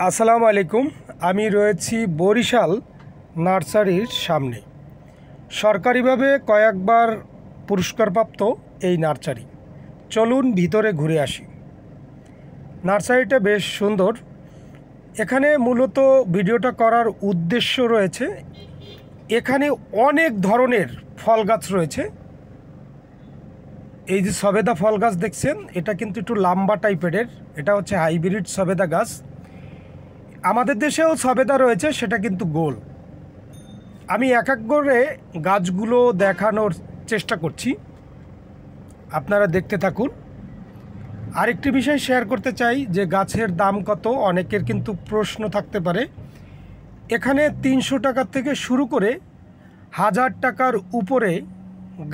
আসসালামু আলাইকুম। আমি রয়েছি বরিশাল নার্সারির সামনে। সরকারিভাবে কয়েকবার পুরস্কারপ্রাপ্ত এই নার্সারি। চলুন ভিতরে ঘুরে আসি। নার্সারিটা বেশ সুন্দর। এখানে মূলত ভিডিওটা করার উদ্দেশ্য রয়েছে, এখানে অনেক ধরনের ফল গাছ রয়েছে। এই যে সবেদা ফল গাছ দেখছেন, এটা কিন্তু একটু লম্বা টাইপের। এটা হচ্ছে হাইব্রিড সবেদা গাছ। আমাদের দেশেও সবেদা রয়েছে, সেটা কিন্তু গোল। আমি এক এক করে গাছগুলো দেখানোর চেষ্টা করছি, আপনারা দেখতে থাকুন। আরেকটি বিষয় শেয়ার করতে চাই যে গাছের দাম কত, অনেকের কিন্তু প্রশ্ন থাকতে পারে। এখানে 300 টাকা থেকে শুরু করে 1000 টাকার উপরে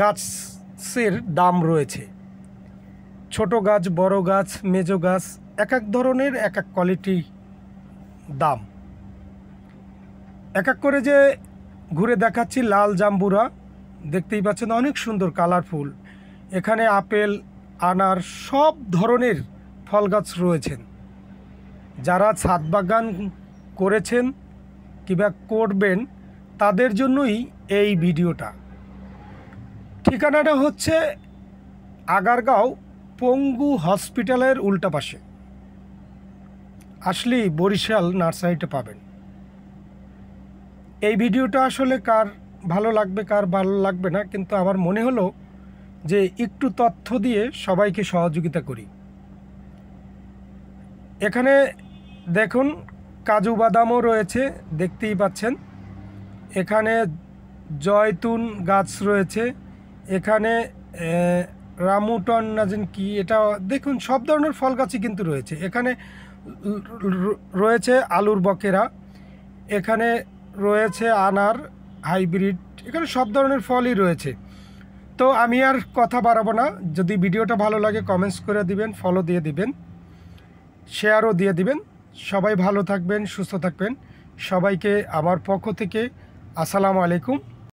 গাছের দাম রয়েছে। ছোট গাছ, বড় গাছ, মেজো গাছ, এক এক ধরনের এক এক কোয়ালিটি দাম। এক এক করে যে ঘুরে দেখাচ্ছি। লাল জাম্বুরা দেখতেই পাচ্ছেন, অনেক সুন্দর কালারফুল। এখানে আপেল, আনার, সব ধরনের ফল গাছ রয়েছেন। যারা ছাদ বাগান করেছেন কিংবা করবেন তাদের জন্যই এই ভিডিওটা। ঠিকানাটা হচ্ছে আগারগাঁও পঙ্গু হসপিটালের উল্টা পাশে আসলেই বরিশাল নার্সারিটা পাবেন। এই ভিডিওটা আসলে কার ভালো লাগবে কার ভালো লাগবে না, কিন্তু আমার মনে হলো যে একটু তথ্য দিয়ে সবাইকে সহযোগিতা করি। এখানে দেখুন কাজু বাদামও রয়েছে, দেখতেই পাচ্ছেন। এখানে জয়তুন গাছ রয়েছে। এখানে রামুটন না জানি কি, এটা দেখুন সব ধরনের ফল গাছই কিন্তু রয়েছে। এখানে রয়েছে আলুর বকেরা, এখানে রয়েছে আনার হাইব্রিড, এখানে সব ধরনের ফলই রয়েছে। তো আমি আর কথা বাড়াবো না। যদি ভিডিওটা ভালো লাগে কমেন্টস করে দিবেন, ফলো দিয়ে দিবেন, শেয়ারও দিয়ে দিবেন। সবাই ভালো থাকবেন, সুস্থ থাকবেন। সবাইকে আমার পক্ষ থেকে আসসালামু আলাইকুম।